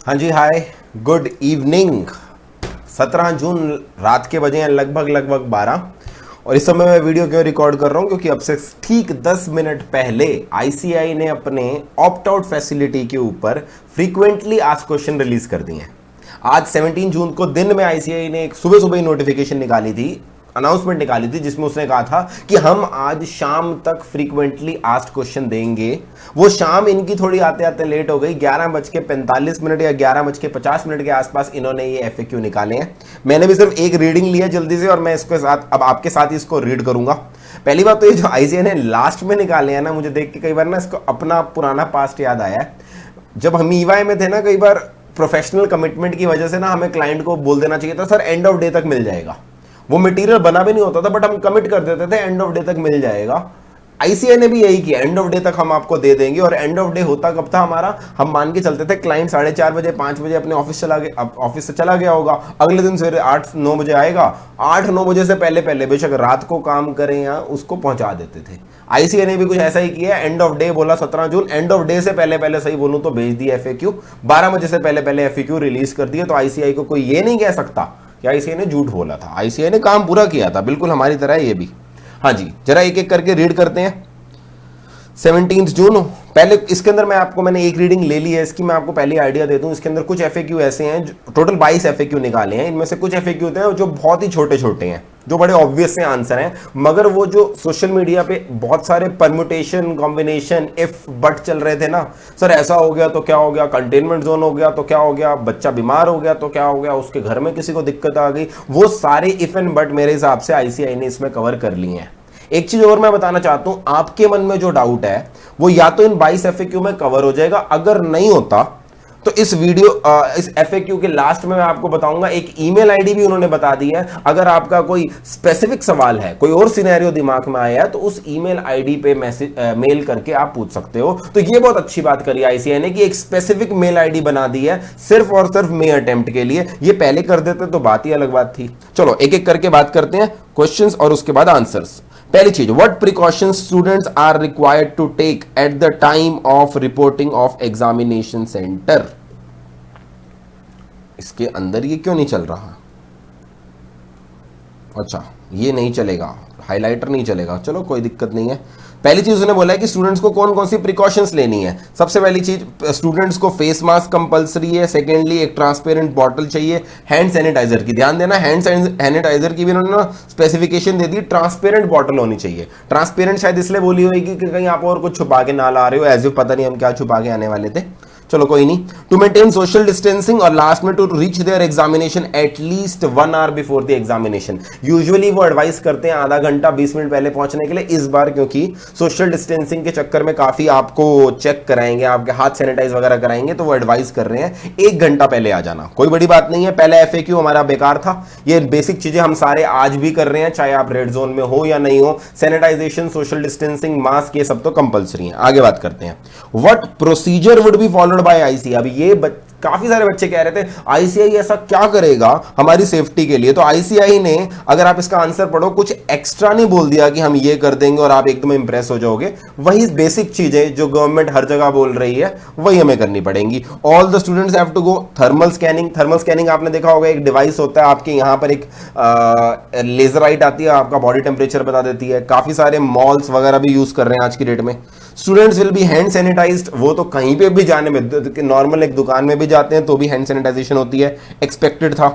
हाँ जी, हाय, good evening. 17 जून रात के बजे हैं लगभग 12। और इस समय मैं वीडियो क्यों रिकॉर्ड कर रहा हूँ, क्योंकि अब से ठीक 10 मिनट पहले आईसीआई ने अपने ऑप्ट आउट फैसिलिटी के ऊपर फ्रीक्वेंटली आस्क्ड क्वेश्चन रिलीज कर दिए हैं। आज 17 जून को दिन में आईसीआई ने एक सुबह सुबह ही नोटिफिकेशन निकाली थी, अनाउंसमेंट निकाली थी, जिसमें उसने कहा था कि हम आज शाम तक फ्रीक्वेंटली आस्क्ड क्वेश्चन देंगे। वो शाम इनकी थोड़ी आते आते लेट हो गई, 11:45 या 11:50 के आसपास इन्होंने ये एफएक्यू निकाले हैं। मैंने भी सिर्फ एक रीडिंग लिया जल्दी से, और मैं इसके साथ अब आपके साथ ही इसको रीड करूंगा। पहली बात तो ये जो आईसीआई ने लास्ट में निकाले हैं ना, मुझे देख के कई बार ना इसको अपना पुराना पास्ट याद आया है। जब हम ईवाई में थे ना, कई बार प्रोफेशनल कमिटमेंट की वजह से ना हमें क्लाइंट को बोल देना चाहिए था सर एंड ऑफ डे तक मिल जाएगा। वो मटेरियल बना भी नहीं होता था, बट हम कमिट कर देते थे एंड ऑफ डे तक मिल जाएगा। आईसीआई ने भी यही किया, एंड ऑफ डे तक हम आपको दे देंगे। और एंड ऑफ डे होता कब था हमारा, हम मान के चलते थे क्लाइंट 4:30 बजे 5 बजे अपने ऑफिस से चला गया होगा, अगले दिन सवेरे 8-9 बजे आएगा। 8-9 बजे से पहले पहले बेशक रात को काम करें या उसको पहुंचा देते थे। आईसीआई ने भी कुछ ऐसा ही किया, एंड ऑफ डे बोला 17 जून, एंड ऑफ डे से पहले पहले सही बोलूं तो भेज दिया एफएक्यू, 12 बजे से पहले पहले एफएक्यू रिलीज कर दिया। तो आईसीआई को कोई ये नहीं कह सकता कि आईसीआई ने झूठ बोला था। आईसीआई ने काम पूरा किया था, बिल्कुल हमारी तरह ये भी। हाँ जी, जरा एक एक करके रीड करते हैं। 17 जून पहले इसके अंदर मैंने एक रीडिंग ले ली है इसकी, मैं आपको पहले आइडिया दे दूं। इसके अंदर कुछ एफएक्यू ऐसे हैं, टोटल 22 एफएक्यू निकाले हैं। इनमें से कुछ एफएक्यू होते हैं जो बहुत ही छोटे छोटे हैं, जो बड़े ऑब्वियस से आंसर हैं, मगर वो जो सोशल मीडिया पे बहुत सारे परम्यूटेशन, कॉम्बिनेशन, इफ बट चल रहे थे ना, सर ऐसा हो गया तो क्या हो गया, कंटेनमेंट जोन हो गया तो क्या हो गया, बच्चा बीमार हो गया तो क्या हो गया, उसके घर में किसी को दिक्कत आ गई, वो सारे इफ एंड बट मेरे हिसाब से आईसीआई ने इसमें कवर कर लिए हैं। एक चीज और मैं बताना चाहता हूं, आपके मन में जो डाउट है वो या तो इन 22 एफएक्यू में कवर हो जाएगा, अगर नहीं होता तो इस एफएक्यू के लास्ट में मैं आपको बताऊंगा। एक ईमेल आईडी भी उन्होंने बता दी है, अगर आपका कोई स्पेसिफिक सवाल है, कोई और सिनेरियो दिमाग में आया है, तो उस ईमेल आईडी पे मेल करके आप पूछ सकते हो। तो ये बहुत अच्छी बात करी आईसीआई ने कि एक स्पेसिफिक मेल आईडी बना दी है सिर्फ और सिर्फ मे अटेम्प्ट के लिए। ये पहले कर देते तो बात ही अलग बात थी। चलो एक एक करके बात करते हैं, क्वेश्चंस और उसके बाद आंसर्स। पहली चीज, what precautions students are required to take at the time of reporting of examination centre. इसके अंदर ये क्यों नहीं चल रहा? अच्छा, ये नहीं चलेगा, हाइलाइटर नहीं चलेगा, चलो कोई दिक्कत नहीं है। पहली चीज उसने बोला है कि स्टूडेंट्स को कौन कौन सी प्रिकॉशंस लेनी है। सबसे पहली चीज, स्टूडेंट्स को फेस मास्क कंपलसरी है। सेकेंडली, एक ट्रांसपेरेंट बॉटल चाहिए। हैंड सैनिटाइजर की ध्यान देना, हैंड सैनिटाइजर की भी उन्होंने स्पेसिफिकेशन दे दी, ट्रांसपेरेंट बॉटल होनी चाहिए। ट्रांसपेरेंट शायद इसलिए बोली होगी कि कहीं आप और कुछ छुपा के ना ला रहे हो, एज इफ पता नहीं हम क्या छुपा के आने वाले थे। चलो कोई नहीं। टू मेंटेन सोशल डिस्टेंसिंग, और लास्ट में to reach there examination at least 1 hour before the examination. Usually वो एडवाइस करते हैं आधा घंटा 20 मिनट पहले पहुंचने के लिए। इस बार क्योंकि सोशल डिस्टेंसिंग के चक्कर में काफी आपको चेक कराएंगे, आपके हाथ सैनिटाइज वगैरह कराएंगे, तो वो एडवाइस कर रहे हैं 1 घंटा पहले आ जाना। कोई बड़ी बात नहीं है, पहले एफएक्यू हमारा बेकार था। ये बेसिक चीजें हम सारे आज भी कर रहे हैं, चाहे आप रेड जोन में हो या नहीं हो। सैनिटाइजेशन, सोशल डिस्टेंसिंग, मास्क, ये सब तो कंपलसरी है। आगे बात करते हैं, what procedure would be followed by ICI. अब ये काफी सारे बच्चे कह रहे थे आईसीआई ऐसा क्या करेगा हमारी सेफ्टी के लिए। तो आईसीआई ने, अगर आप इसका आंसर पढ़ो, कुछ एक्स्ट्रा नहीं बोल दिया कि हम ये कर देंगे और आप एकदम इंप्रेस हो जाओगे। वही बेसिक चीजें जो गवर्नमेंट हर जगह बोल रही है वही हमें करनी पड़ेंगी। All the students have to go thermal scanning. Thermal scanning आपने देखा होगा, एक डिवाइस होता है आपके यहां पर, एक लेजर लाइट आती है, आपका बॉडी टेम्परेचर बता देती है। काफी सारे मॉल्स वगैरह भी यूज कर रहे हैं आज की डेट में। Students will B hand sanitised, वो तो कहीं पे भी जाने में, नॉर्मल एक दुकान में भी जाते हैं तो भी हैंड सैनिटाइजेशन होती है, एक्सपेक्टेड था।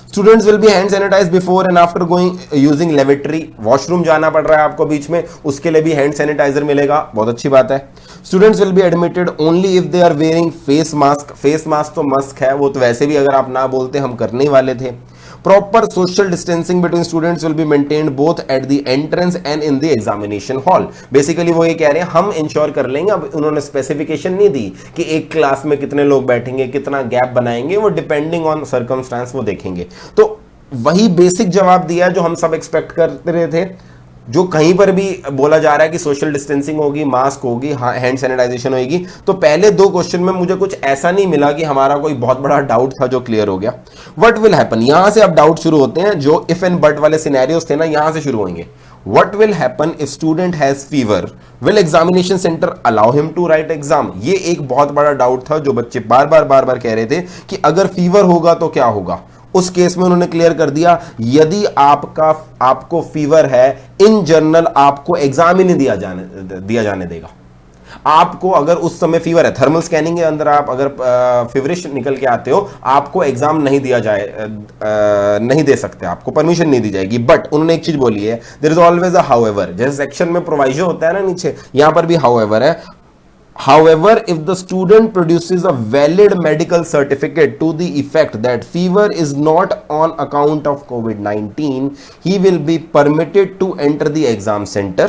Students will B hand sanitised before and after going using laboratory. Washroom जाना पड़ रहा है आपको बीच में, उसके लिए भी हैंड सैनिटाइजर मिलेगा, बहुत अच्छी बात है। Students will be admitted only if they are wearing face mask. Face mask तो मस्क है, वो तो वैसे भी अगर आप ना बोलते हम करने ही वाले थे। Proper social distancing between students will be maintained both at the entrance and in the examination hall. Basically वो ये कह रहे हैं हम इंश्योर कर लेंगे। अब उन्होंने स्पेसिफिकेशन नहीं दी कि एक क्लास में कितने लोग बैठेंगे, कितना गैप बनाएंगे, वो डिपेंडिंग ऑन सर्कमस्टांस वो देखेंगे। तो वही बेसिक जवाब दिया जो हम सब एक्सपेक्ट कर रहे थे। जो कहीं पर भी बोला जा रहा है कि सोशल डिस्टेंसिंग होगी, मास्क होगी, हैंड सैनिटाइजेशन होगी, तो पहले 2 क्वेश्चन में मुझे कुछ ऐसा नहीं मिला कि हमारा कोई बहुत बड़ा डाउट था जो क्लियर हो गया। व्हाट विल हैपन, यहां से अब डाउट शुरू होते हैं, जो इफ एंड बट वाले सिनेरियोस थे ना, यहां से शुरू होंगे। What will happen if student has fever? Will examination center allow him to write exam? ये एक बहुत बड़ा डाउट था जो बच्चे बार बार कह रहे थे कि अगर फीवर होगा तो क्या होगा। उस केस में उन्होंने क्लियर कर दिया, यदि आपको फीवर है, इन जनरल आपको एग्जाम ही नहीं दिया जाने देगा। आपको अगर उस समय फीवर है, थर्मल स्कैनिंग के अंदर आप अगर फीवरिश निकल के आते हो, आपको एग्जाम नहीं नहीं दे सकते, आपको परमिशन नहीं दी जाएगी। बट उन्होंने एक चीज बोली है, there is always a however. जैसे सेक्शन में प्रोवाइजो होता है ना नीचे, यहां पर भी हाउएवर है। However, if the student produces a valid medical certificate to the effect that fever is not on account of COVID-19, he will be permitted to enter the exam center.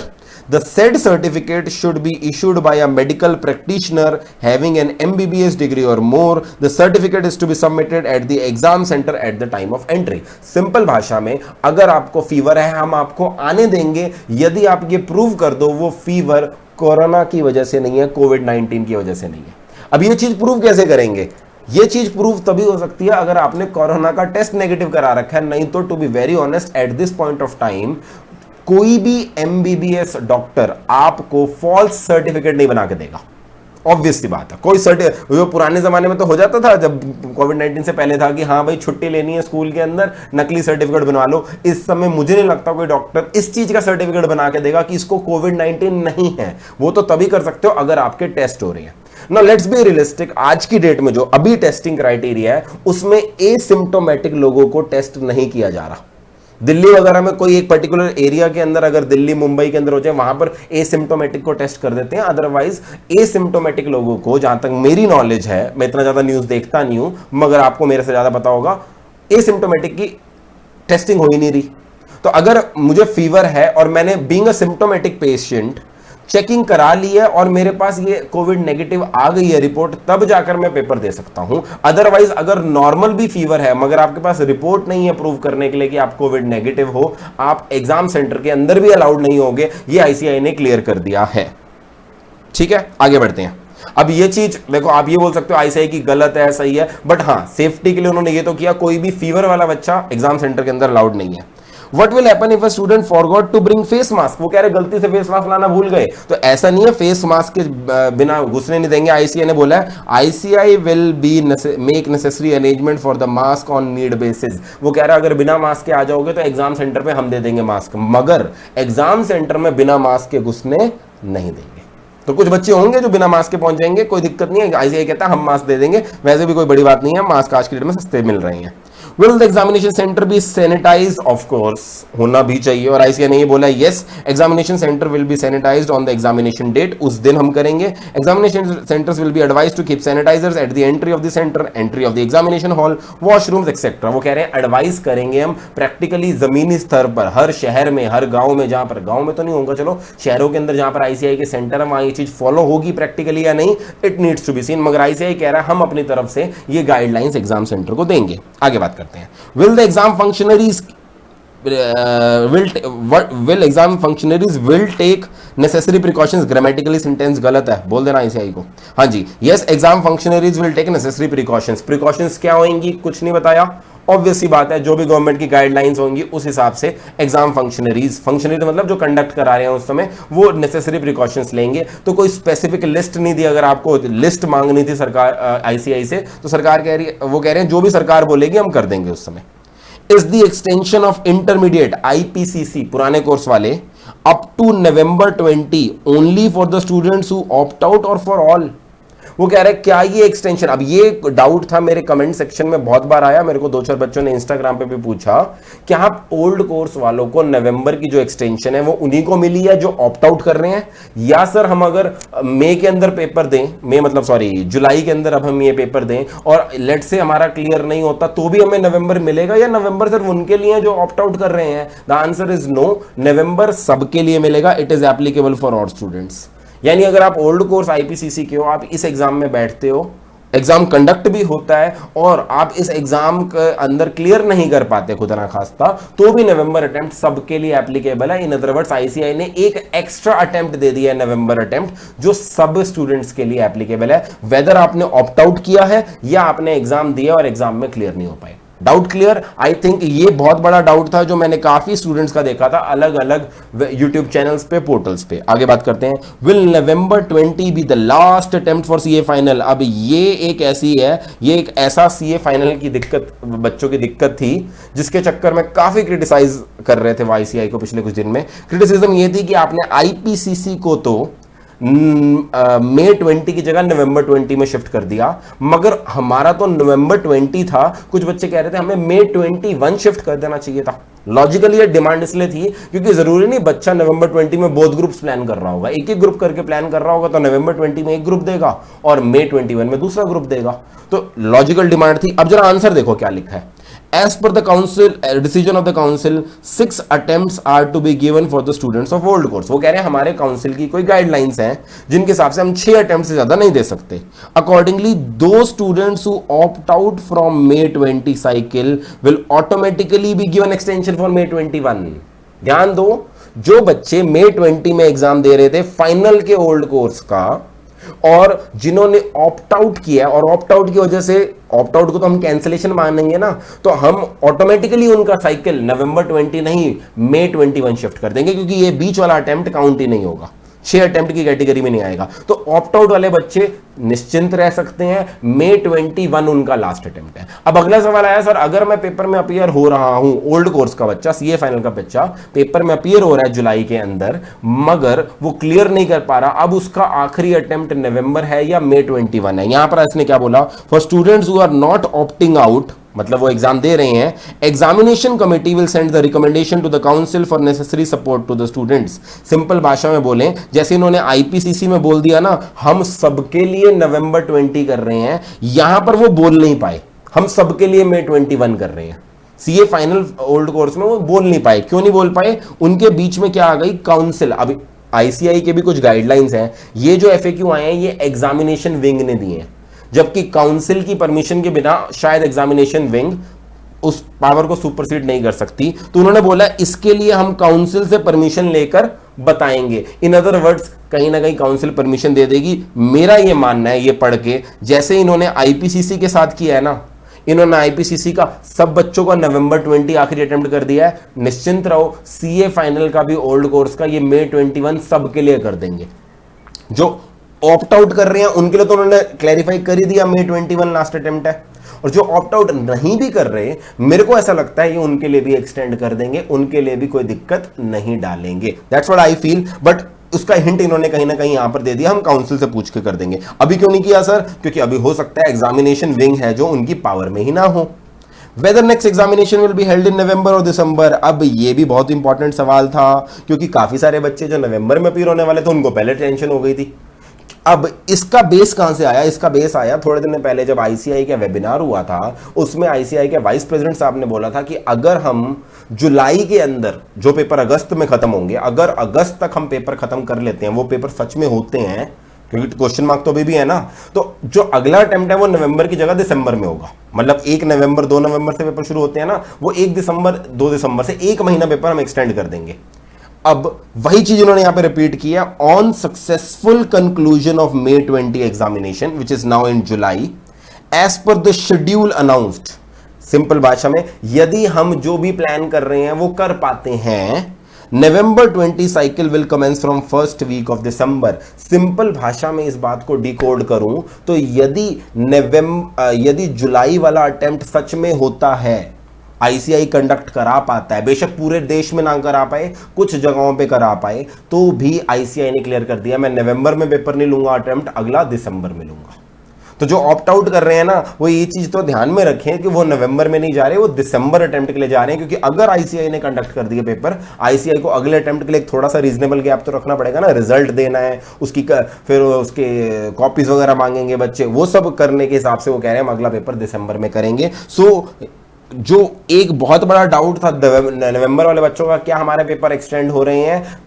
The said certificate should be issued by a medical practitioner having an MBBS degree or more. The certificate is to be submitted at the exam center at the time of entry. Simple भाषा में, अगर आपको fever है हम आपको आने देंगे, यदि आप ये प्रूव कर दो वो फीवर कोरोना की वजह से नहीं है, कोविड-19 की वजह से नहीं है। अब ये चीज प्रूव कैसे करेंगे? ये चीज प्रूव तभी हो सकती है अगर आपने कोरोना का टेस्ट नेगेटिव करा रखा है, नहीं तो to be very honest at this point of time कोई भी एमबीबीएस डॉक्टर आपको फॉल्स सर्टिफिकेट नहीं बना के देगा। ऑब्वियस सी बात है, कोई सर्टिफिकेट, वो पुराने जमाने में तो हो जाता था जब कोविड-19 से पहले था कि हाँ भाई छुट्टी लेनी है स्कूल के अंदर, नकली सर्टिफिकेट बनवा लो। इस समय मुझे नहीं लगता कोई डॉक्टर इस चीज का सर्टिफिकेट बना के देगा कि इसको कोविड-19 नहीं है। वो तो तभी कर सकते हो अगर आपके टेस्ट हो रहे हैं। नाउ लेट्स बी रियलिस्टिक, आज की डेट में जो अभी टेस्टिंग क्राइटेरिया है उसमें एसिम्प्टोमेटिक लोगों को टेस्ट नहीं किया जा रहा। दिल्ली वगैरह में कोई एक पर्टिकुलर एरिया के अंदर, अगर दिल्ली मुंबई के अंदर हो जाए, वहां पर एसिम्प्टोमेटिक को टेस्ट कर देते हैं। अदरवाइज एसिम्प्टोमेटिक लोगों को, जहां तक मेरी नॉलेज है, मैं इतना ज्यादा न्यूज देखता नहीं हूं मगर आपको मेरे से ज्यादा पता होगा, एसिम्प्टोमेटिक की टेस्टिंग हो ही नहीं रही। तो अगर मुझे फीवर है और मैंने being a symptomatic patient checking करा ली है और मेरे पास ये कोविड नेगेटिव आ गई है रिपोर्ट, तब जाकर मैं पेपर दे सकता हूं। अदरवाइज अगर नॉर्मल भी फीवर है मगर आपके पास रिपोर्ट नहीं है प्रूव करने के लिए कि आप कोविड नेगेटिव हो, आप एग्जाम सेंटर के अंदर भी अलाउड नहीं होंगे। ये आईसीआई ने क्लियर कर दिया है। ठीक है, आगे बढ़ते हैं। अब ये चीज देखो, आप ये बोल सकते हो आईसीआई की गलत है, सही है, बट हाँ सेफ्टी के लिए उन्होंने ये तो किया, कोई भी फीवर वाला बच्चा एग्जाम सेंटर के अंदर अलाउड नहीं है। What will happen if a student forgot to bring face mask? वो कह रहे गलती से फेस मास्क लाना भूल गए, तो ऐसा नहीं है, फेस मास्क के बिना घुसने नहीं देंगे। आईसीआई ने बोला है ICI will be make necessary arrangement for the mask on need basis. वो कह रहा है अगर बिना मास्क के आ जाओगे तो एग्जाम सेंटर पे हम दे देंगे मास्क, मगर एग्जाम सेंटर में बिना मास्क के घुसने नहीं देंगे। तो कुछ बच्चे होंगे जो बिना मास्क के पहुंच जाएंगे, कोई दिक्कत नहीं है, आईसीआई कहता है हम मास्क दे देंगे, वैसे भी कोई बड़ी बात नहीं है, मास्क आज की डेट में सस्ते मिल रहे हैं। Will the examination center be sanitized? Of course, होना भी चाहिए, और आईसीआई ने ये बोला yes, examination center will be sanitized on the examination date। उस दिन हम करेंगे। Examination centers will be advised to keep sanitizers at the entry of the center, entry of the examination hall, washrooms etc। वो कह रहे हैं advice करेंगे हम प्रैक्टिकली जमीनी स्तर पर, हर शहर में, हर गांव में, जहां पर, गांव में तो नहीं होगा, चलो शहरों के अंदर जहां पर आईसीआई के सेंटर है वहां ये चीज फॉलो होगी प्रैक्टिकली या नहीं, it needs to be seen. मगर आईसीआई कह रहा है हम अपनी तरफ से ये गाइडलाइंस एग्जाम सेंटर को देंगे। आगे बात करते हैं। Will the exam functionaries will exam functionaries will take necessary precautions? Grammatically sentence गलत है, बोल देना आईसीआई को। हाँ जी, yes, exam functionaries will take necessary precautions। precautions क्या होंगी कुछ नहीं बताया, ऑब्वियस सी बात है, जो भी गवर्नमेंट की गाइडलाइंस होंगी उस हिसाब से एग्जाम फंक्शनरीज मतलब जो कंडक्ट करा रहे हैं उस समय, वो नेसेसरी प्रिकॉशंस लेंगे। तो कोई स्पेसिफिक लिस्ट नहीं दी, अगर आपको लिस्ट मांगनी थी सरकार आईसीआई से, तो सरकार कह रही है, वो कह रहे हैं जो भी सरकार बोलेगी हम कर देंगे उस समय। Is the extension of intermediate IPCC पुराने कोर्स वाले up to November 20 only for the students who opt out और फॉर ऑल? वो कह रहे हैं क्या ये एक्सटेंशन, अब ये डाउट था मेरे कमेंट सेक्शन में बहुत बार आया, मेरे को 2-4 बच्चों ने इंस्टाग्राम पे भी पूछा कि आप ओल्ड कोर्स वालों को नवंबर की जो एक्सटेंशन है वो उन्हीं को मिली है जो ऑप्ट आउट कर रहे हैं, या सर हम अगर मई के अंदर पेपर दें, जुलाई के अंदर अब हम ये पेपर दें और लेट से हमारा क्लियर नहीं होता तो भी हमें नवंबर मिलेगा, या नवंबर सिर्फ उनके लिए जो ऑप्ट आउट कर रहे हैं? द आंसर इज नो, नवंबर सबके लिए मिलेगा, it is applicable for all students. यानी अगर आप ओल्ड कोर्स आईपीसीसी के हो, आप इस एग्जाम में बैठते हो, एग्जाम कंडक्ट भी होता है और आप इस एग्जाम के अंदर क्लियर नहीं कर पाते खुदा ना खास्ता, तो भी नवंबर अटेम्प्ट सबके लिए एप्लीकेबल है। इन अदर वर्ड्स आईसीआई ने एक एक्स्ट्रा अटेम्प्ट दे दिया है नवंबर अटेम्प्ट, जो सब स्टूडेंट्स के लिए एप्लीकेबल है, वेदर आपने ऑप्ट आउट किया है या आपने एग्जाम दिया और एग्जाम में क्लियर नहीं हो पाए। Doubt clear? आई थिंक ये बहुत बड़ा डाउट था जो मैंने काफी स्टूडेंट्स का देखा था अलग अलग यूट्यूब चैनल्स पे, पोर्टल्स पे। आगे बात करते हैं। Will November 20 be the last attempt for CA final? अब ये एक ऐसी है, ये एक ऐसा सीए फाइनल की दिक्कत, बच्चों की दिक्कत थी जिसके चक्कर में काफी क्रिटिसाइज कर रहे थे वाईसीआई को पिछले कुछ दिन में। क्रिटिसिज्म ये थी कि आपने आईपीसीसी को तो मई 20 की जगह नवंबर 20 में शिफ्ट कर दिया, मगर हमारा तो नवंबर 20 था। कुछ बच्चे कह रहे थे हमें मई 21 शिफ्ट कर देना चाहिए था। लॉजिकली ये डिमांड इसलिए थी क्योंकि जरूरी नहीं बच्चा नवंबर 20 में बोथ ग्रुप्स प्लान कर रहा होगा, एक एक ग्रुप करके प्लान कर रहा होगा, तो नवंबर 20 में एक ग्रुप देगा और मई 21 में दूसरा ग्रुप देगा। तो लॉजिकल डिमांड थी। अब जरा आंसर देखो क्या लिखा है। As per the council decision of the council, 6 attempts are to be given for the students of old course। वो कह रहे हैं हमारे काउंसिल की कोई गाइडलाइंस हैं जिनके हिसाब से हम 6 अटेम्प्ट से ज्यादा नहीं दे सकते। Accordingly, those students who opt out from May 20 cycle will automatically be given extension for May 21। ध्यान दो, जो बच्चे May 20 में एग्जाम दे रहे थे फाइनल के ओल्ड कोर्स का और जिन्होंने ऑप्ट आउट किया, और ऑप्ट आउट की वजह से ऑप्ट आउट को तो हम कैंसिलेशन मानेंगे ना, तो हम ऑटोमेटिकली उनका साइकिल नवंबर 20 नहीं मई 21 शिफ्ट कर देंगे, क्योंकि ये बीच वाला अटेम्प्ट काउंट ही नहीं होगा, 6 अटेम्प्ट की कैटेगरी में नहीं आएगा। तो ऑप्ट आउट वाले बच्चे निश्चिंत रह सकते हैं, मई 21 उनका लास्ट अटेम्प्ट है। अब अगला सवाल आया, सर अगर मैं पेपर में अपीयर हो रहा हूं, ओल्ड कोर्स का बच्चा, सीए फाइनल का बच्चा पेपर में अपीयर हो रहा है जुलाई के अंदर, मगर वो क्लियर नहीं कर पा रहा, अब उसका आखिरी अटेम्प्ट नवंबर है या मई 21 है। यहां पर इसने क्या बोला, for students who are not opting out, मतलब वो एग्जाम दे रहे हैं, examination committee will send the recommendation to the council for necessary support to the students. Simple भाषा में बोलें, जैसे इन्होंने आईपीसीसी में बोल दिया ना हम सबके लिए नवंबर 20 कर रहे हैं, यहां पर वो बोल नहीं पाए, हम सबके लिए मई 21 कर रहे हैं। सीए फाइनल ओल्ड कोर्स में वो बोल नहीं पाए। क्यों नहीं बोल पाए? उनके बीच में क्या आ गई, काउंसिल। अब आईसीआई के भी कुछ गाइडलाइंस हैं, ये जो एफएक्यू आए हैं ये एग्जामिनेशन विंग ने दिए हैं, जबकि काउंसिल की परमिशन के बिना शायद एग्जामिनेशन विंग उस पावर को सुपरसीड नहीं कर सकती। तो उन्होंने बोला इसके लिए हम काउंसिल से परमिशन लेकर बताएंगे। इन अदर वर्ड्स, कहीं ना कहीं काउंसिल परमिशन दे देगी। मेरा ये मानना है, ये पढ़ के, जैसे इन्होंने आईपीसीसी के साथ किया है ना, इन्होंने आईपीसीसी का सब बच्चों का नवंबर 20 आखिरी अटेम्प्ट कर दिया है, निश्चिंत रहो सीए फाइनल का भी ओल्ड कोर्स का ये मई 21 सबके लिए कर देंगे। जो ऑप्ट आउट कर रहे हैं उनके लिए तो उन्होंने क्लैरिफाई कर ही दिया मई 21 लास्ट अटेम्प्ट है, और जो ऑप्ट आउट नहीं भी कर रहे, मेरे को ऐसा लगता है ये उनके लिए भी एक्सटेंड कर देंगे, उनके लिए भी कोई दिक्कत नहीं डालेंगे। That's what I feel. But उसका हिंट इन्होंने कहीं ना कहीं यहां पर दे दिया, हम काउंसिल से पूछ के कर देंगे। अभी क्यों नहीं किया सर? क्योंकि अभी हो सकता है एग्जामिनेशन विंग है जो उनकी पावर में ही ना हो। Whether next examination will be held in November or December? अब ये भी बहुत इंपॉर्टेंट सवाल था, क्योंकि काफी सारे बच्चे जो नवंबर में अपीयर होने वाले थे उनको पहले टेंशन हो गई थी। अब इसका बेस कहां से आया? इसका बेस आया थोड़े दिन पहले जब आईसीआई का वेबिनार हुआ था, उसमें आईसीआई के वाइस प्रेसिडेंट साहब ने बोला था कि अगर हम जुलाई के अंदर जो पेपर अगस्त में खत्म होंगे, अगर अगस्त तक हम पेपर खत्म कर लेते हैं, वो पेपर सच में होते हैं, क्योंकि क्वेश्चन मार्क तो अभी भी है ना, तो जो अगला अटेम्प्ट है वो नवंबर की जगह दिसंबर में होगा। मतलब 1 नवंबर 2 नवंबर से पेपर शुरू होते हैं ना, वो 1 दिसंबर 2 दिसंबर से 1 महीना पेपर हम एक्सटेंड कर देंगे। अब वही चीज उन्होंने यहां पे रिपीट किया, on successful conclusion of May 20 examination which is now in July as per the schedule announced. Simple भाषा में, यदि हम जो भी प्लान कर रहे हैं वो कर पाते हैं, November 20 cycle will commence from first week of December. Simple भाषा में इस बात को डिकोड करूं तो यदि जुलाई वाला अटेम्प्ट सच में होता है, आईसीआई कंडक्ट करा पाता है, बेशक पूरे देश में ना करा पाए, कुछ जगहों पे करा पाए, तो भी आईसीआई ने क्लियर कर दिया मैं नवंबर में पेपर नहीं लूंगा अटेम्प्ट, अगला दिसंबर में लूंगा। तो जो ऑप्ट आउट कर रहे हैं ना, वो ये चीज तो ध्यान में रखें कि वो नवंबर में नहीं जा रहे, वो दिसंबर अटेम्प्ट के लिए जा रहे हैं, क्योंकि अगर आईसीआई ने कंडक्ट कर दिया पेपर, आईसीआई को अगले अटेम्प्ट के लिए थोड़ा सा रीजनेबल गैप तो रखना पड़ेगा ना, रिजल्ट देना है, फिर उसके कॉपीज वगैरह मांगेंगे बच्चे, वो सब करने के हिसाब से वो कह रहे हैं हम अगला पेपर दिसंबर में करेंगे। सो जो एक बहुत बड़ा डाउट था नवंबर वाले बच्चों का, क्या हमारे पेपर एक्सटेंड हो रहे हैं,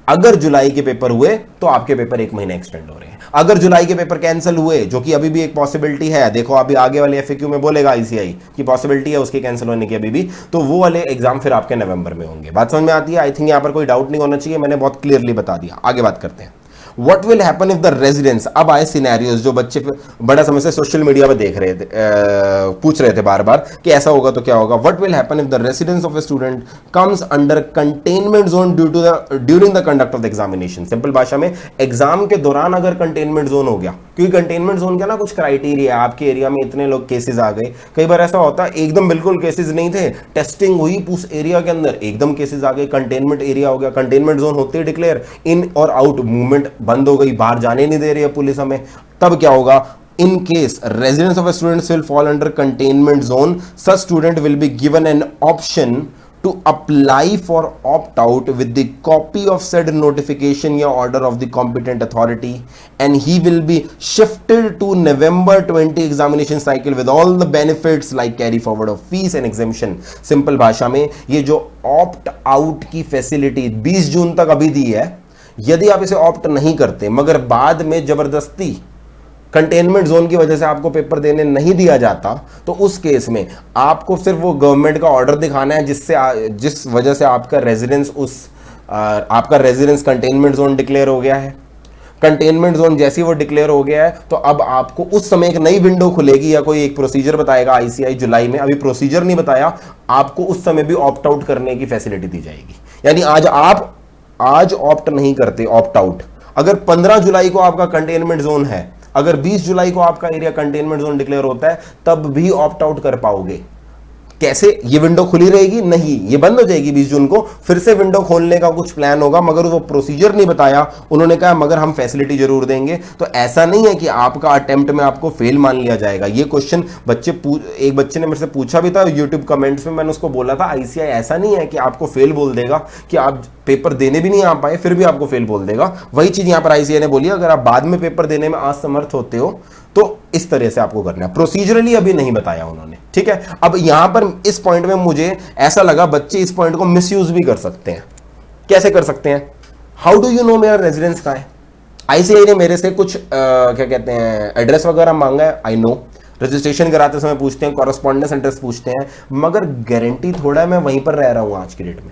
अगर जुलाई के पेपर हुए तो आपके पेपर 1 महीना एक्सटेंड हो रहे हैं। अगर जुलाई के पेपर कैंसिल हुए, जो कि अभी भी एक पॉसिबिलिटी है, देखो अभी आगे वाले एफएक्यू में बोलेगा आईसीआई की पॉसिबिलिटी है उसके कैंसिल होने की अभी भी, तो वो वाले एग्जाम फिर आपके नवंबर में होंगे। बात समझ में आती है? आई थिंक यहां पर कोई डाउट नहीं होना चाहिए, मैंने बहुत क्लियरली बता दिया। आगे बात करते हैं। What will happen if the residence, अब आए सिनेरियोज जो बच्चे बड़ा समय से सोशल मीडिया पे देख रहे थे, पूछ रहे थे बार बार कि ऐसा होगा तो क्या होगा। What will happen if the residence of a student comes under containment zone during the conduct of the examination. Simple भाषा में, एग्जाम के दौरान अगर कंटेनमेंट जोन हो गया, क्योंकि कंटेनमेंट जोन क्या ना कुछ क्राइटेरिया, आपके एरिया में इतने लोग केसेस आ गए, कई बार ऐसा होता है एकदम बिल्कुल केसेस नहीं थे, टेस्टिंग हुई उस एरिया के अंदर एकदम केसेस आ गए, कंटेनमेंट एरिया हो गया, कंटेनमेंट जोन होते ही डिक्लेयर, इन और आउट मूवमेंट बंद हो गई, बाहर जाने नहीं दे रही है पुलिस हमें, तब क्या होगा। In case residence of a student will fall under containment zone, such student will be given an option to apply for opt out with the copy of said notification या order of the competent authority, and he will be shifted to November 20 examination cycle with all the benefits like carry forward of fees and exemption। Simple भाषा में, ये जो opt out की facility 20 जून तक अभी दी है, यदि आप इसे ऑप्ट नहीं करते मगर बाद में जबरदस्ती कंटेनमेंट जोन की वजह से आपको पेपर देने नहीं दिया जाता, तो उस केस में आपको सिर्फ वो गवर्नमेंट का ऑर्डर दिखाना है जिस वजह से आपका रेजिडेंस कंटेनमेंट जोन डिक्लेयर हो गया है। कंटेनमेंट जोन जैसे ही वो डिक्लेयर हो गया है, तो अब आपको उस समय एक नई विंडो खुलेगी या कोई एक प्रोसीजर बताएगा आईसीआई जुलाई में, अभी प्रोसीजर नहीं बताया, आपको उस समय भी ऑप्ट आउट करने की फैसिलिटी दी जाएगी। यानी आज ऑप्ट नहीं करते, ऑप्ट आउट, अगर 15 जुलाई को आपका कंटेनमेंट जोन है, अगर 20 जुलाई को आपका एरिया कंटेनमेंट जोन डिक्लेयर होता है, तब भी ऑप्ट आउट कर पाओगे। कैसे? ये विंडो खुली रहेगी? नहीं, ये बंद हो जाएगी 20 जून को, फिर से विंडो खोलने का कुछ प्लान होगा, मगर वो प्रोसीजर नहीं बताया उन्होंने, कहा मगर हम फैसिलिटी जरूर देंगे। तो ऐसा नहीं है कि आपका अटेम्प्ट में आपको फेल मान लिया जाएगा। ये क्वेश्चन एक बच्चे ने मेरे से पूछा भी था यूट्यूब कमेंट्स में, मैंने उसको बोला था आईसीआई ऐसा नहीं है कि आपको फेल बोल देगा कि आप पेपर देने भी नहीं आ पाए फिर भी आपको फेल बोल देगा। वही चीज यहां पर आईसीआई ने बोली, अगर आप बाद में पेपर देने में असमर्थ होते हो तो इस तरह से आपको करना है। प्रोसीजरली अभी नहीं बताया उन्होंने, ठीक है। अब यहां पर इस पॉइंट में मुझे ऐसा लगा बच्चे इस पॉइंट को मिसयूज भी कर सकते हैं। कैसे कर सकते हैं? हाउ डू यू नो मेरा रेजिडेंस कहां है? आईसीआई ने मेरे से कुछ क्या कहते हैं एड्रेस वगैरह मांगा है, आई नो, रजिस्ट्रेशन कराते समय पूछते हैं, कॉरेस्पॉन्डेंस एड्रेस पूछते हैं, मगर गारंटी थोड़ा है मैं वहीं पर रह रहा हूं आज की डेट में।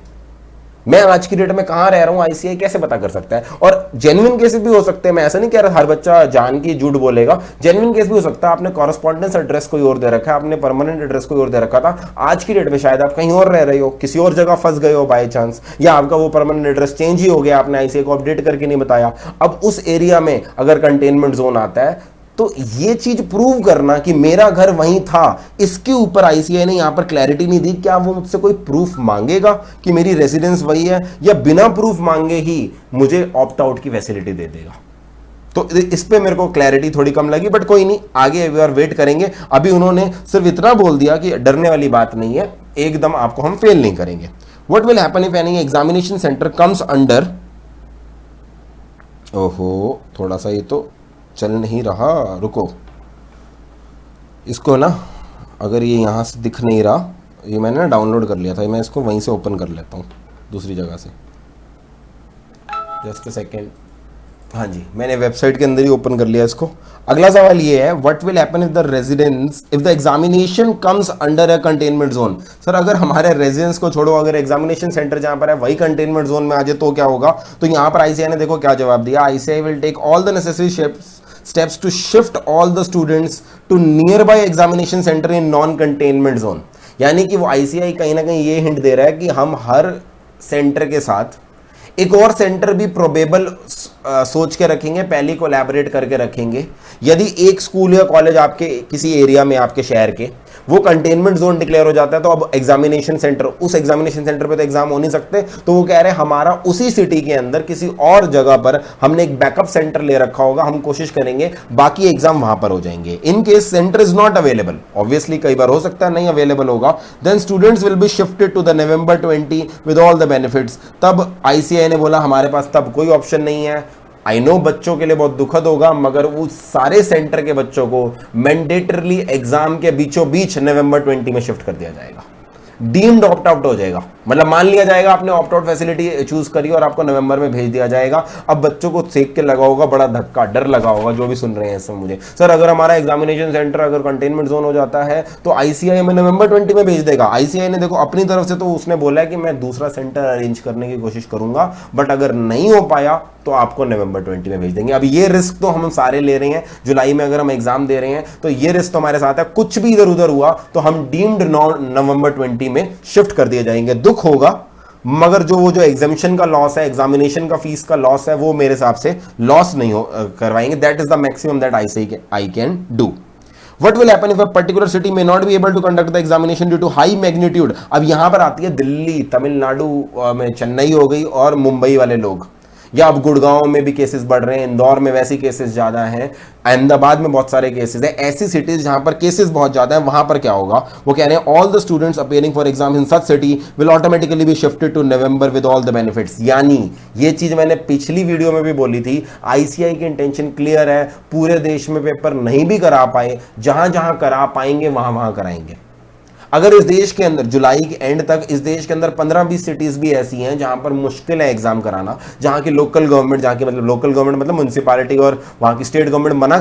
मैं आज की डेट में कहां रह रहा हूं आईसीआई कैसे पता कर सकता है? और जेन्युइन केसेस भी हो सकते हैं, मैं ऐसा नहीं कह रहा हर बच्चा जान की झूठ बोलेगा, जेन्युइन केस भी हो सकता है आपने कॉरेस्पॉन्डेंस एड्रेस कोई और दे रखा है, आपने परमानेंट एड्रेस कोई और दे रखा था, आज की डेट में शायद आप कहीं और रह रहे हो, किसी और जगह फंस गए हो बाय चांस, या आपका वो परमानेंट एड्रेस चेंज ही हो गया, आपने आईसीआई को अपडेट करके नहीं बताया। अब उस एरिया में अगर कंटेनमेंट जोन आता है तो ये चीज प्रूव करना कि मेरा घर वहीं था, इसके ऊपर आईसीआई ने यहां पर क्लैरिटी नहीं दी। क्या वो मुझसे कोई प्रूफ मांगेगा कि मेरी रेजिडेंस वही है, या बिना प्रूफ मांगे ही मुझे ऑप्ट आउट की फैसिलिटी दे देगा? तो इस पे मेरे को क्लैरिटी थोड़ी कम लगी, बट कोई नहीं, आगे वी आर वेट करेंगे। अभी उन्होंने सिर्फ इतना बोल दिया कि डरने वाली बात नहीं है, एकदम आपको हम फेल नहीं करेंगे। What will happen if any examination centre comes under, ओहो थोड़ा सा ये तो चल नहीं रहा, रुको, इसको ना अगर ये यहाँ से दिख नहीं रहा, ये मैंने ना डाउनलोड कर लिया था, मैं इसको वहीं से ओपन कर लेता हूँ दूसरी जगह से, जस्ट अ सेकेंड। हाँ जी, मैंने वेबसाइट के अंदर ही ओपन कर लिया इसको। अगला सवाल ये है, what will happen if the examination comes under a containment zone. Sir अगर हमारे रेजिडेंस को छोड़ो, अगर एग्जामिनेशन सेंटर जहां पर है वही कंटेनमेंट जोन में आ जाए तो क्या होगा? तो यहां पर आईसीआई ने देखो क्या जवाब दिया, ICAI will take all the necessary steps to shift all the students to nearby examination center in non containment zone। यानी कि वो आईसीआई कहीं ना कहीं ये हिंट दे रहा है कि हम हर सेंटर के साथ एक और सेंटर भी प्रोबेबल सोच के रखेंगे, पहले कोलैबोरेट करके रखेंगे। यदि एक स्कूल या कॉलेज आपके किसी एरिया में, आपके शहर के, वो कंटेनमेंट जोन डिक्लेयर हो जाता है, तो अब एग्जामिनेशन सेंटर, उस एग्जामिनेशन सेंटर पे तो एग्जाम हो नहीं सकते, तो वो कह रहे हैं हमारा उसी सिटी के अंदर किसी और जगह पर हमने एक बैकअप सेंटर ले रखा होगा, हम कोशिश करेंगे बाकी एग्जाम वहां पर हो जाएंगे। In case centre is not available, obviously कई बार हो सकता है नहीं अवेलेबल होगा, then students will be shifted to the November 20 with all the benefits. तब आईसीआई ने बोला हमारे पास तब कोई ऑप्शन नहीं है। आई नो बच्चों के लिए बहुत दुखद होगा, मगर वो सारे सेंटर के बच्चों को मैंडेटरली एग्जाम के बीचों बीच November 20 में शिफ्ट कर दिया जाएगा। डीम्ड ऑप्ट आउट हो जाएगा। मतलब मान लिया जाएगा आपने ऑप्ट आउट फैसिलिटी चूज करी और आपको नवंबर में भेज दिया जाएगा। अब बच्चों को सेक के लगा होगा, बड़ा धक्का, डर लगा होगा, जो भी सुन रहे हैं इसमें मुझे, सर अगर हमारा एग्जामिनेशन सेंटर अगर कंटेनमेंट जोन हो जाता है तो आईसीआई में नवंबर 20 में भेज देगा। आईसीआई ने देखो अपनी तरफ से तो उसने बोला है कि मैं दूसरा सेंटर अरेंज करने की कोशिश करूंगा, बट अगर नहीं हो पाया तो आपको नवंबर 20 में भेज देंगे। अब ये रिस्क तो हम सारे ले रहे हैं, जुलाई में अगर हम एग्जाम दे रहे हैं तो ये रिस्क तो हमारे साथ है। कुछ भी इधर उधर हुआ तो हम डीम्ड नवंबर 20 में शिफ्ट कर दिए जाएंगे। दुख होगा, मगर जो एग्जामिनेशन का लॉस है, एग्जामिनेशन का फीस का लॉस है, वो मेरे हिसाब से लॉस नहीं करवाएंगे। That is the maximum that I can do. What will happen if a particular city may not be able to conduct the examination due to high magnitude? अब यहां पर आती है दिल्ली, तमिलनाडु में चेन्नई हो गई और मुंबई वाले लोग, या अब गुड़गांव में भी केसेस बढ़ रहे हैं, इंदौर में वैसे केसेस ज्यादा हैं, अहमदाबाद में बहुत सारे केसेस हैं। ऐसी सिटीज जहां पर केसेस बहुत ज्यादा हैं वहां पर क्या होगा, वो कह रहे हैं all the students appearing for exam in such city will automatically be shifted to November with all the benefits. यानी ये चीज मैंने पिछली वीडियो में भी बोली थी, आईसीआई की इंटेंशन क्लियर है, पूरे देश में पेपर नहीं भी करा पाए, जहां जहां करा पाएंगे वहां वहां कराएंगे। अगर इस देश के अंदर जुलाई के एंड तक इस देश के अंदर 15-20 सिटीज भी ऐसी हैं जहां पर मुश्किल है एग्जाम कराना, जहां की लोकल गवर्नमेंट, जहां की मतलब लोकल गवर्नमेंट मतलब म्युनिसिपैलिटी और वहां की स्टेट गवर्नमेंट मना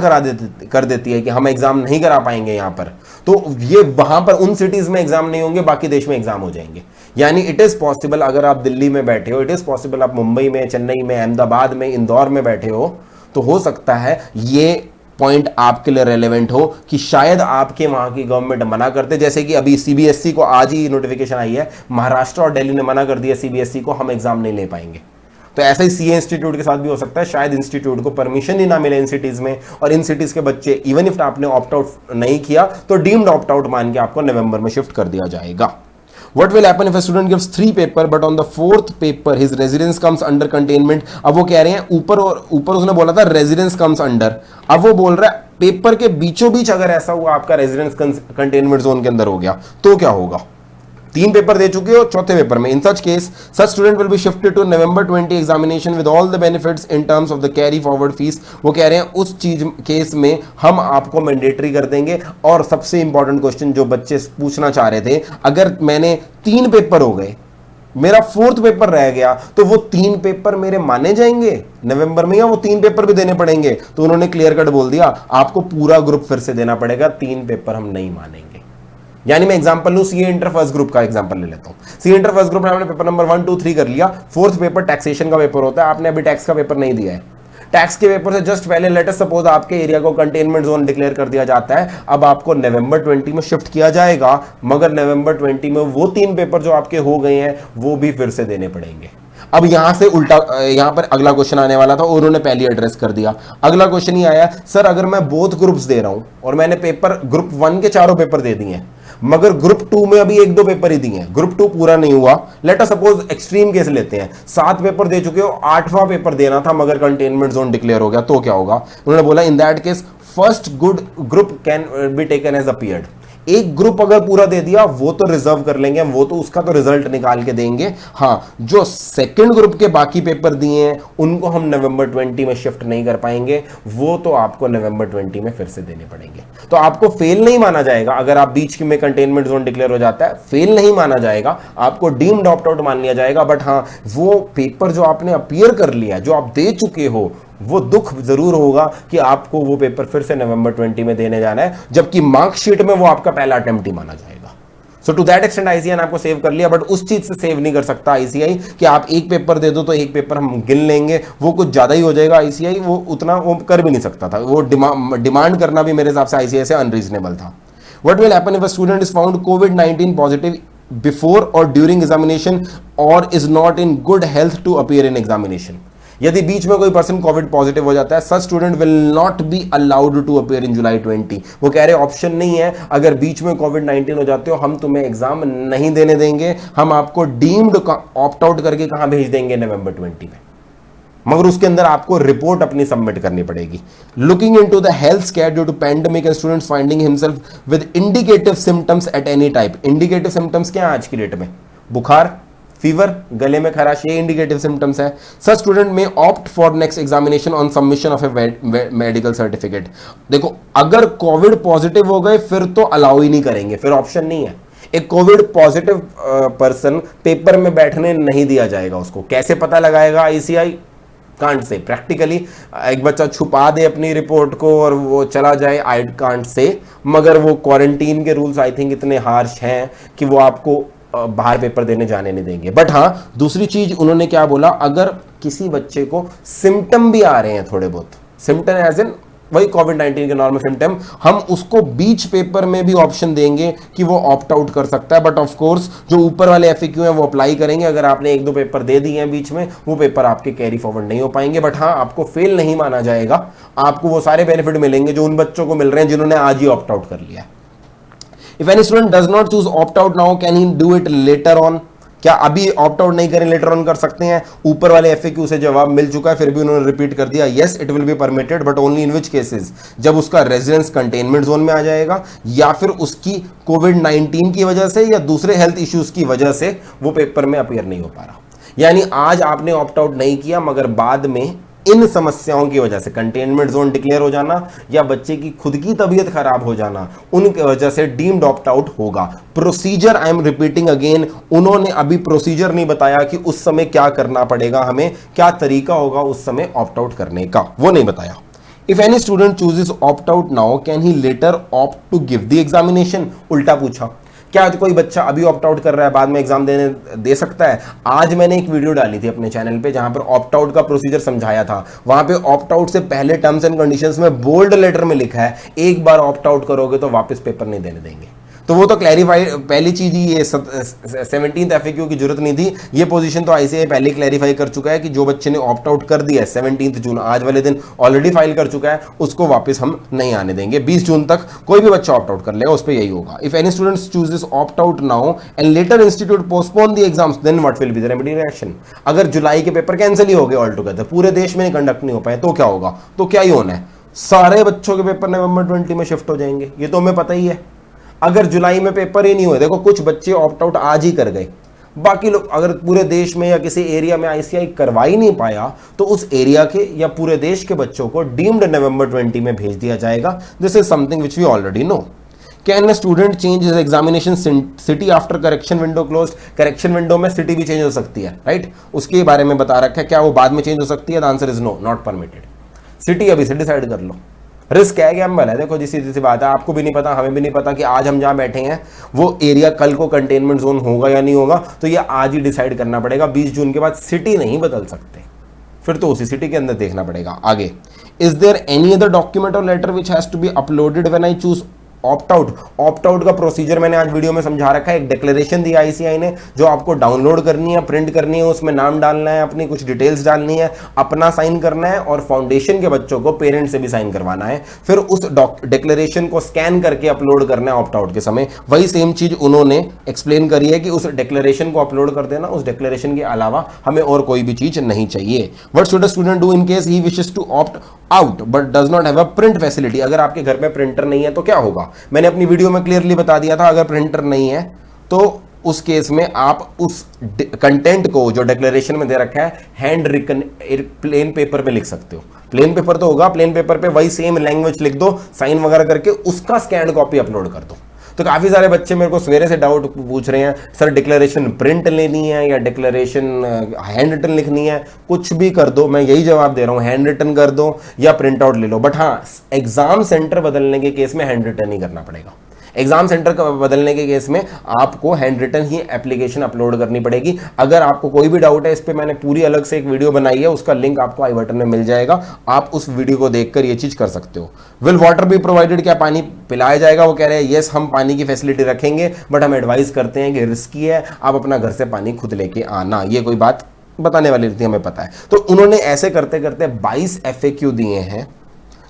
कर देती है कि हम एग्जाम नहीं करा पाएंगे यहां पर, तो ये वहां पर उन सिटीज में एग्जाम नहीं होंगे, बाकी देश में एग्जाम हो जाएंगे। यानी इट इज पॉसिबल, अगर आप दिल्ली में बैठे हो, इट इज पॉसिबल आप मुंबई में, चेन्नई में, अहमदाबाद में, इंदौर में बैठे हो, तो हो सकता है ये पॉइंट आपके लिए रेलेवेंट हो कि शायद आपके वहां की गवर्नमेंट मना करते, जैसे कि अभी सीबीएसई को आज ही नोटिफिकेशन आई है, महाराष्ट्र और दिल्ली ने मना कर दिया सीबीएसई को, हम एग्जाम नहीं ले पाएंगे। तो ऐसा ही सीए इंस्टीट्यूट के साथ भी हो सकता है, शायद इंस्टीट्यूट को परमिशन ही ना मिले इन सिटीज में, और इन सिटीज के बच्चे इवन इफ आपने ऑप्ट आउट नहीं किया तो डीम्ड ऑप्ट आउट मान के आपको नवंबर में शिफ्ट कर दिया जाएगा। What will happen if a student gives 3 paper but on the 4th paper his residence comes under containment? अब वो कह रहे हैं ऊपर उसने बोला था residence comes under, अब वो बोल रहा है पेपर के बीचों बीच अगर ऐसा हुआ आपका रेजिडेंस कंटेनमेंट जोन के अंदर हो गया तो क्या होगा। 3 पेपर दे चुके हो, चौथे पेपर में, in such case such student will be shifted to November 20 examination with all the benefits in terms of the carry forward fees. वो कह रहे हैं उस चीज केस में हम आपको मैंडेटरी कर देंगे। और सबसे इंपॉर्टेंट क्वेश्चन जो बच्चे पूछना चाह रहे थे, अगर मैंने 3 पेपर हो गए, मेरा 4th पेपर रह गया, तो वो 3 पेपर मेरे माने जाएंगे नवंबर में, या वो 3 पेपर भी देने पड़ेंगे। तो उन्होंने क्लियर कट बोल दिया आपको पूरा ग्रुप फिर से देना पड़ेगा, 3 पेपर हम नहीं मानेंगे। यानी मैं एग्जांपल लूं, सीए इंटर फर्स्ट ग्रुप का एग्जांपल ले लेता हूं। सीए इंटर फर्स्ट ग्रुप में आपने पेपर नंबर 1, 2, 3 कर लिया, 4th पेपर टैक्सेशन का पेपर होता है, आपने अभी टैक्स का पेपर नहीं दिया है। टैक्स के पेपर से जस्ट पहले लेट अस सपोज आपके एरिया को कंटेनमेंट जोन डिक्लेयर कर दिया जाता है, अब आपको नवंबर 20 में शिफ्ट किया जाएगा, मगर नवंबर 20 में वो 3 पेपर जो आपके हो गए हैं वो भी फिर से देने पड़ेंगे। अब यहां से उल्टा, यहां पर अगला क्वेश्चन आने वाला था, उन्होंने पहले एड्रेस कर दिया। अगला क्वेश्चन ही आया, सर अगर मैं बोथ ग्रुप्स दे रहा हूं और मैंने पेपर ग्रुप 1 के 4 पेपर दे दिए हैं, मगर ग्रुप 2 में अभी 1-2 पेपर ही दिए हैं, ग्रुप 2 पूरा नहीं हुआ, let us suppose extreme case लेते हैं, 7 पेपर दे चुके हो, 8वां पेपर देना था मगर कंटेनमेंट जोन डिक्लेयर हो गया, तो क्या होगा। उन्होंने बोला in that case first good group can be taken as appeared. एक ग्रुप अगर पूरा दे दिया वो तो रिजर्व कर लेंगे, वो तो उसका तो रिजल्ट निकाल के देंगे। हाँ, जो सेकंड ग्रुप के बाकी पेपर दिए हैं उनको हम नवंबर 20 में शिफ्ट नहीं कर पाएंगे, वो तो आपको नवंबर 20 में फिर से देने पड़ेंगे। तो आपको फेल नहीं माना जाएगा अगर आप बीच में कंटेनमेंट जोन डिक्लेयर हो जाता है, फेल नहीं माना जाएगा, आपको डीम्ड ऑप्ट आउट मान लिया जाएगा। बट हाँ, वो पेपर जो आपने अपीयर कर लिया, जो आप दे चुके हो, वो दुख जरूर होगा कि आपको वो पेपर फिर से नवंबर 20 में देने जाना है, जबकि मार्कशीट में वो आपका पहला अटेम्प्ट ही माना जाएगा। सो टू दैट एक्सटेंट आईसीआई ने आपको सेव कर लिया, बट उस चीज से सेव नहीं कर सकता आईसीआई कि आप एक पेपर दे दो तो एक पेपर हम गिन लेंगे, वो कुछ ज्यादा ही हो जाएगा। आईसीआई वो उतना वो कर भी नहीं सकता था, वो डिमांड करना भी मेरे हिसाब से आईसीआई से अनरीजनेबल था। What will happen if a student is found कोविड-19 पॉजिटिव बिफोर और ड्यूरिंग एग्जामिनेशन और is not in good health to appear in examination. यदि बीच में कोई पर्सन कोविड पॉजिटिव हो जाता है, such student will not be allowed to appear in July 20। वो कह रहे ऑप्शन नहीं है, अगर बीच में कोविड-19 हो जाते हो हम तुम्हें एग्जाम नहीं देने देंगे, हम आपको डीम्ड ऑप्ट आउट करके कहां भेज देंगे, नवंबर 20 में, मगर उसके अंदर आपको रिपोर्ट अपनी सबमिट करनी पड़ेगी। Looking into the health scare due to pandemic and students finding himself with indicative symptoms at any time. Indicative symptoms क्या है आज की डेट में, बुखार, फीवर, गले में खराश, ये इंडिकेटिव सिम्टम्स है। सच स्टूडेंट में opt for next examination on submission of A medical certificate. देखो, अगर कोविड पॉजिटिव हो गए फिर तो अलाउ ही नहीं करेंगे, फिर ऑप्शन नहीं है। एक कोविड पॉजिटिव पर्सन पेपर में बैठने नहीं दिया जाएगा। उसको कैसे पता लगाएगा आईसीआई? कांट से प्रैक्टिकली एक बच्चा छुपा दे अपनी रिपोर्ट को और वो चला जाए, आई कांट से, मगर वो क्वारंटीन के रूल्स आई थिंक इतने हार्श हैं कि वो आपको बाहर पेपर देने जाने नहीं देंगे। बट हाँ, दूसरी चीज उन्होंने क्या बोला, अगर किसी बच्चे को सिम्टम भी आ रहे हैं, थोड़े बहुत सिम्टम एज इन वही कोविड-19 के नॉर्मल सिम्टम, हम उसको बीच पेपर में भी ऑप्शन देंगे कि वो ऑप्ट आउट कर सकता है। बट ऑफ कोर्स जो ऊपर वाले एफएक्यू हैं वो अप्लाई करेंगे। अगर आपने एक दो पेपर दे दिए हैं बीच में, वो पेपर आपके कैरी फॉरवर्ड नहीं हो पाएंगे। बट हाँ, आपको फेल नहीं माना जाएगा, आपको वो सारे बेनिफिट मिलेंगे जो उन बच्चों को मिल रहे हैं जिन्होंने आज ही ऑप्ट आउट कर लिया। If any student does not choose opt out now, can he do it later on? क्या अभी ऑप्ट आउट नहीं करें, लेटर ऑन कर सकते हैं? ऊपर वाले एफएक्यू से जवाब मिल चुका है, फिर भी उन्होंने रिपीट कर दिया, yes it will be permitted but only in which cases, जब उसका रेजिडेंस कंटेनमेंट जोन में आ जाएगा या फिर उसकी कोविड-19 की वजह से या दूसरे हेल्थ इश्यूज की वजह से वो पेपर में अपीयर नहीं हो पा रहा। यानी आज आपने ऑप्ट आउट नहीं किया, मगर बाद में इन समस्याओं की वजह से, कंटेनमेंट जोन डिक्लेयर हो जाना या बच्चे की खुद की तबीयत खराब हो जाना, उनकी वजह से डीम्ड ऑप्ट आउट होगा। Procedure, I am repeating again, उन्होंने अभी प्रोसीजर नहीं बताया कि उस समय क्या करना पड़ेगा, हमें क्या तरीका होगा उस समय ऑप्ट आउट करने का, वो नहीं बताया। If any student chooses opt out now, can he later opt to give the examination? उल्टा पूछा, क्या कोई बच्चा अभी ऑप्ट आउट कर रहा है बाद में एग्जाम दे सकता है? आज मैंने एक वीडियो डाली थी अपने चैनल पे जहां पर ऑप्ट आउट का प्रोसीजर समझाया था। वहां पे ऑप्ट आउट से पहले टर्म्स एंड कंडीशंस में बोल्ड लेटर में लिखा है, एक बार ऑप्ट आउट करोगे तो वापस पेपर नहीं देने देंगे। तो वो तो क्लैरिफाई, पहली चीज ही ये 17th एफएक्यू की जरूरत नहीं थी। ये पोजीशन तो आईसीआई पहले क्लैरिफाई कर चुका है कि जो बच्चे ने ऑप्ट आउट कर दिया है 17 जून, आज वाले दिन ऑलरेडी फाइल कर चुका है, उसको वापस हम नहीं आने देंगे। 20 जून तक कोई भी बच्चा ऑप्ट आउट कर लेगा, उस पर यही होगा। If any students chooses opt out now and later institute postpone the exams, then what will be the remedy action? अगर जुलाई के पेपर कैंसिल ही हो गए ऑल टुगेदर, पूरे देश में कंडक्ट नहीं हो पाए, तो क्या होगा? तो क्या ही होना है, सारे बच्चों के पेपर नवंबर 20 में शिफ्ट हो जाएंगे। ये तो हमें पता ही है। अगर जुलाई में पेपर ही नहीं हुए, देखो कुछ बच्चे ऑप्ट आउट आज ही कर गए, बाकी लोग, अगर पूरे देश में या किसी एरिया में आईसीआई करवा ही नहीं पाया तो उस एरिया के या पूरे देश के बच्चों को डीम्ड नवंबर 20 में भेज दिया जाएगा। This is something which we already know. Can a student change his examination city after correction window close? Correction window में सिटी भी चेंज हो सकती है, राइट? उसके बारे में बता रखा है, क्या वो बाद में चेंज हो सकती है? The answer is no, not permitted. City अभी से डिसाइड कर लो, रिस्क है, गैम्बल है। देखो जिस सी बात है, आपको भी नहीं पता, हमें भी नहीं पता कि आज हम जहां बैठे हैं वो एरिया कल को कंटेनमेंट जोन होगा या नहीं होगा, तो ये आज ही डिसाइड करना पड़ेगा। 20 जून के बाद सिटी नहीं बदल सकते, फिर तो उसी सिटी के अंदर देखना पड़ेगा। आगे, is there any other document or letter which has to be uploaded when I choose opt out? Opt out का प्रोसीजर मैंने आज वीडियो में समझा रखा है। एक डिक्लेरेशन दी आईसीआई ने जो आपको डाउनलोड करनी है, प्रिंट करनी है, उसमें नाम डालना है, अपनी कुछ डिटेल्स डालनी है, अपना साइन करना है और फाउंडेशन के बच्चों को पेरेंट्स से भी साइन करवाना है। फिर उस डिक्लेरेशन को स्कैन करके अपलोड करना है ऑप्ट आउट के समय। वही सेम चीज उन्होंने एक्सप्लेन करी है कि उस डिक्लेरेशन को अपलोड कर देना, उस डिक्लेरेशन के अलावा हमें और कोई भी चीज नहीं चाहिए। What should a student do in case he wishes to opt out but does not have a print facility? अगर आपके घर में प्रिंटर नहीं है तो क्या होगा? मैंने अपनी वीडियो में क्लियरली बता दिया था। अगर प्रिंटर नहीं है तो उस केस में आप उस कंटेंट को जो डिक्लेरेशन में दे रखा है हैंड रिटन प्लेन पेपर पे लिख सकते हो। प्लेन पेपर तो होगा, प्लेन पेपर पे वही सेम लैंग्वेज लिख दो, साइन वगैरह करके उसका स्कैन कॉपी अपलोड कर दो। तो काफी सारे बच्चे मेरे को सवेरे से डाउट पूछ रहे हैं, सर डिक्लेरेशन प्रिंट लेनी है या डिक्लेरेशन हैंड रिटन लिखनी है? कुछ भी कर दो, मैं यही जवाब दे रहा हूं, हैंड रिटन कर दो या प्रिंट आउट ले लो। बट हाँ, एग्जाम सेंटर बदलने के केस में हैंड रिटन ही करना पड़ेगा। एग्जाम सेंटर बदलने के केस में आपको हैंड रिटन ही एप्लीकेशन अपलोड करनी पड़ेगी। अगर आपको कोई भी डाउट है इस पे, मैंने पूरी अलग से एक वीडियो बनाई है, उसका लिंक आपको आई बटन में मिल जाएगा, आप उस वीडियो को देखकर ये चीज कर सकते हो। Will water be provided? क्या पानी पिलाया जाएगा? वो कह रहे हैं यस, हम पानी की फैसिलिटी रखेंगे, बट हम एडवाइस करते हैं कि रिस्की है, आप अपना घर से पानी खुद लेके आना। ये कोई बात बताने वाली थी, हमें पता है। तो उन्होंने ऐसे करते करते 22 FAQ दिए हैं,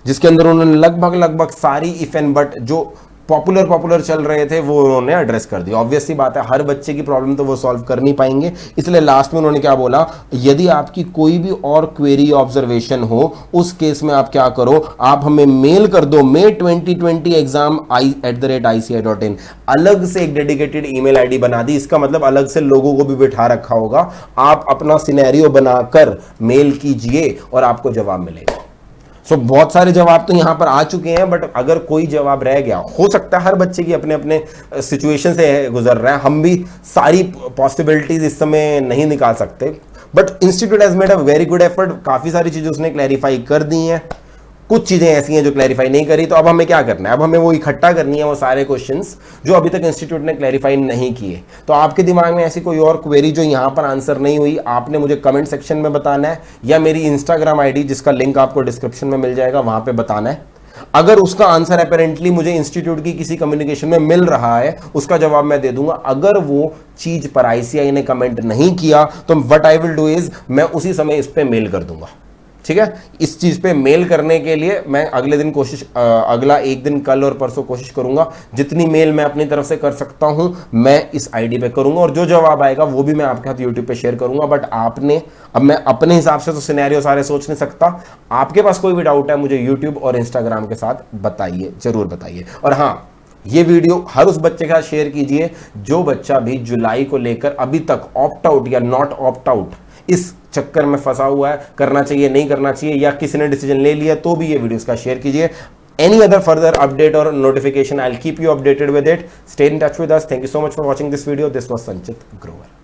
जिसके अंदर उन्होंने लगभग सारी इफ एंड बट जो पॉपुलर चल रहे थे वो उन्होंने एड्रेस कर दिया। ऑब्वियस सी बात है, हर बच्चे की प्रॉब्लम तो वो सॉल्व कर नहीं पाएंगे, इसलिए लास्ट में उन्होंने क्या बोला, यदि आपकी कोई भी और क्वेरी ऑब्जर्वेशन हो उस केस में आप क्या करो, आप हमें मेल कर दो May 2020 exam@ici.in। अलग से एक डेडिकेटेड ईमेल आईडी बना दी, इसका मतलब अलग से लोगों को भी बिठा रखा होगा। आप अपना सिनेरियो बनाकर मेल कीजिए और आपको जवाब मिलेगा। सो बहुत सारे जवाब तो यहां पर आ चुके हैं, बट अगर कोई जवाब रह गया, हो सकता है हर बच्चे की अपने अपने सिचुएशन से गुजर रहा है, हम भी सारी पॉसिबिलिटीज इस समय नहीं निकाल सकते, but institute has made a very good effort. काफी सारी चीजें उसने क्लैरिफाई कर दी हैं, कुछ चीजें ऐसी हैं जो क्लैरिफाई नहीं करी, तो अब हमें क्या करना है, अब हमें वो इकट्ठा करनी है वो सारे क्वेश्चंस जो अभी तक इंस्टीट्यूट ने क्लैरिफाई नहीं किए। तो आपके दिमाग में ऐसी कोई और क्वेरी जो यहां पर आंसर नहीं हुई, आपने मुझे कमेंट सेक्शन में बताना है, या मेरी इंस्टाग्राम आईडी जिसका लिंक आपको डिस्क्रिप्शन में मिल जाएगा वहां पे बताना है। अगर उसका आंसर अपेरेंटली मुझे इंस्टीट्यूट की किसी कम्युनिकेशन में मिल रहा है, उसका जवाब मैं दे दूंगा। अगर वो चीज पर आईसीआई ने कमेंट नहीं किया तो what I will do is, मैं उसी समय इस पे मेल कर दूंगा। ठीक है, इस चीज पे मेल करने के लिए मैं अगले दिन अगला एक दिन, कल और परसों कोशिश करूंगा, जितनी मेल मैं अपनी तरफ से कर सकता हूं मैं इस आईडी पे करूंगा, और जो जवाब आएगा वो भी मैं आपके साथ यूट्यूब पे शेयर करूंगा। बट आपने, अब मैं अपने हिसाब से तो सिनेरियो सारे सोच नहीं सकता, आपके पास कोई भी डाउट है मुझे यूट्यूब और इंस्टाग्राम के साथ बताइए, जरूर बताइए। और हाँ, ये वीडियो हर उस बच्चे के साथ शेयर कीजिए जो बच्चा भी जुलाई को लेकर अभी तक ऑप्ट आउट या नॉट ऑप्ट आउट इस चक्कर में फंसा हुआ है, करना चाहिए नहीं करना चाहिए, या किसी ने डिसीजन ले लिया, तो भी ये वीडियो का शेयर कीजिए। Any other further update or notification, I'll keep you updated with it. Stay in touch with us. Thank you so much for watching this video. This was Sanchit Grover.